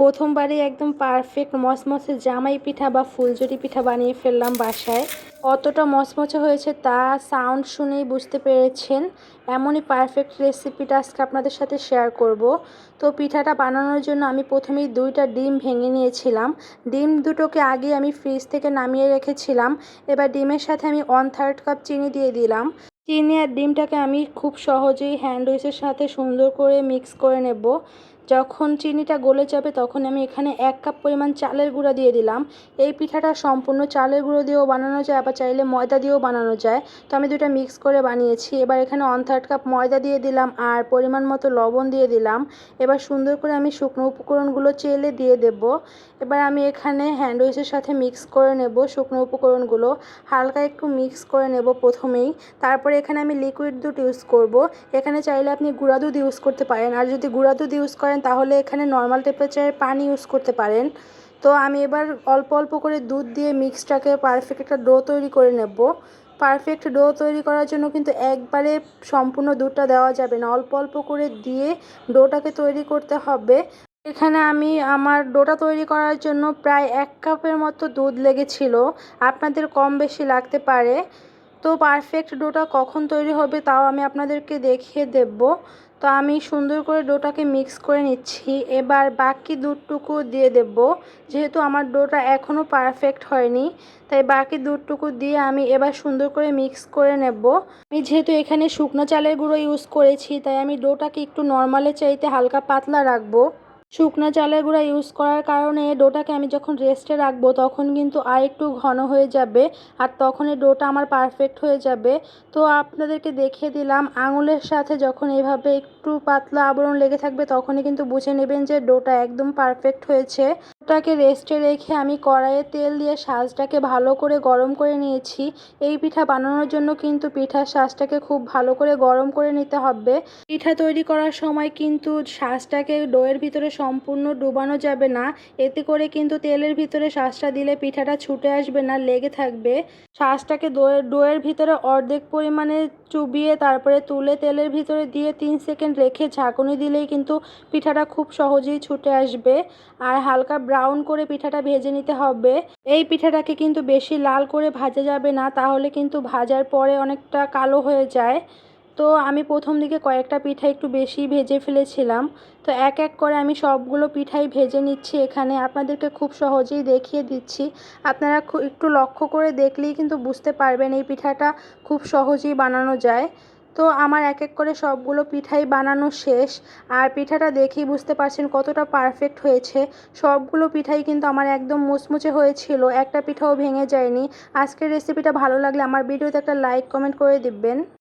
প্রথমবারই একদম পারফেক্ট মচমচে জামাই পিঠা বা ফুলঝুরি পিঠা বানিয়ে ফেললাম বাসায়। কতটা মচমচে হয়েছে তা সাউন্ড শুনেই বুঝতে পেরেছেন। এমনই পারফেক্ট রেসিপিটা আজকে আপনাদের সাথে শেয়ার করব। তো পিঠাটা বানানোর জন্য আমি প্রথমেই 2টা ডিম ভেঙে নিয়েছিলাম। ডিম দুটোকে আগে আমি ফ্রিজ থেকে নামিয়ে রেখেছিলাম। এবার ডিমের সাথে আমি 1/3 কাপ চিনি দিয়ে দিলাম। চিনি আর ডিমটাকে আমি খুব সহজেই হ্যান্ড উইচের সাথে সুন্দর করে মিক্স করে নেব। যখন চিনিটা গলে যাবে তখন আমি এখানে 1 কাপ পরিমাণ চালের গুঁড়া দিয়ে দিলাম। এই পিঠাটা সম্পূর্ণ চালের গুঁড়ো দিয়েও বানানো যায়, আবার চাইলে ময়দা দিয়েও বানানো যায়। তো আমি দুটো মিক্স করে বানিয়েছি। এবার এখানে 1/3 কাপ ময়দা দিয়ে দিলাম আর পরিমাণ মতো লবণ দিয়ে দিলাম। এবার সুন্দর করে আমি শুকনো উপকরণগুলো চেলে দিয়ে দেব। এবার আমি এখানে হ্যান্ড উইচের সাথে মিক্স করে নেব শুকনো উপকরণগুলো। হালকা একটু মিক্স করে নেব প্রথমেই। তারপরে এখানে আমি লিকুইড দুধ ইউজ করব। এখানে চাইলে আপনি গুঁড়া দুধ ইউজ করতে পারেন, আর যদি গুঁড়া দুধ ইউজ করেন তাহলে এখানে নর্মাল টেম্পারেচারের পানি ইউজ করতে পারেন। তো আমি এবার অল্প অল্প করে দুধ দিয়ে মিক্সটাকে পারফেক্ট একটা ডো তৈরি করে নেব। পারফেক্ট ডো তৈরি করার জন্য কিন্তু একবারে সম্পূর্ণ দুধটা দেওয়া যাবে না, অল্প অল্প করে দিয়ে ডোটাকে তৈরি করতে হবে। এখানে আমি আমার ডোটা তৈরি করার জন্য প্রায় 1 কাপের মতো দুধ লেগেছিল, আপনাদের কম বেশি লাগতে পারে। তো পারফেক্ট ডোটা কখন তৈরি হবে তাও আমি আপনাদেরকে দেখিয়ে দেব। তো আমি সুন্দর করে ডোটাকে মিক্স করে নিচ্ছি। এবার বাকি দুধটুকু দিয়ে দেব। যেহেতু আমার ডোটা এখনও পারফেক্ট হয়নি, তাই বাকি দুধটুকু দিয়ে আমি এবার সুন্দর করে মিক্স করে নেব। আমি যেহেতু এখানে শুকনো চালের গুঁড়ো ইউজ করেছি, তাই আমি ডোটাকে একটু নর্মালের চাইতে হালকা পাতলা রাখবো। শুকনো চালের গুঁড়া ইউজ করার কারণে ডোটাকে আমি যখন রেস্টে রাখবো তখন কিন্তু আর একটু ঘন হয়ে যাবে, আর তখন এই ডোটা আমার পারফেক্ট হয়ে যাবে। তো আপনাদেরকে দেখিয়ে দিলাম, আঙুলের সাথে যখন এভাবে একটু পাতলা আবরণ লেগে থাকবে তখনই কিন্তু বুঝে নেবেন যে ডোটা একদম পারফেক্ট হয়েছে। ডোটাকে রেস্টে রেখে আমি কড়াইয়ে তেল দিয়ে শাঁসটাকে ভালো করে গরম করে নিয়েছি। এই পিঠা বানানোর জন্য কিন্তু পিঠার শাঁসটাকে খুব ভালো করে গরম করে নিতে হবে। পিঠা তৈরি করার সময় কিন্তু শাঁসটাকে ডোয়ের ভিতরে সম্পূর্ণ ডুবানো যাবে না, এতে করে কিন্তু তেলের ভিতরে শাঁসটা দিলে পিঠাটা ছুটে আসবে না, লেগে থাকবে। শাঁসটাকে ডোয়ের ভিতরে অর্ধেক পরিমাণে চুবিয়ে তারপরে তুলে তেলের ভিতরে দিয়ে 3 সেকেন্ড রেখে ঝাঁকুনি দিলেই কিন্তু পিঠাটা খুব সহজেই ছুটে আসবে। আর হালকা ব্রাউন করে পিঠাটা ভেজে নিতে হবে। এই পিঠাটাকে কিন্তু বেশি লাল করে ভাজা যাবে না, তাহলে কিন্তু ভাজার পরে অনেকটা কালো হয়ে যায়। তো আমি প্রথম দিকে কয়েকটা পিঠা একটু বেশি ভেজে ফেলেছিলাম। তো এক এক করে আমি সবগুলো পিঠাই ভেজে নিচ্ছি। এখানে আপনাদেরকে খুব সহজেই দেখিয়ে দিচ্ছি। আপনারা একটু লক্ষ্য করে দেখলেই কিন্তু বুঝতে পারবেন এই পিঠাটা খুব সহজেই বানানো যায়। তো আমার এক এক করে সবগুলো পিঠাই বানানো শেষ। আর পিঠাটা দেখেই বুঝতে পারছেন কতটা পারফেক্ট হয়েছে। সবগুলো পিঠাই কিন্তু আমার একদম মুচমুচে হয়েছিল, একটা পিঠাও ভেঙে যায়নি। আজকের রেসিপিটা ভালো লাগলে আমার ভিডিওতে একটা লাইক কমেন্ট করে দিবেন।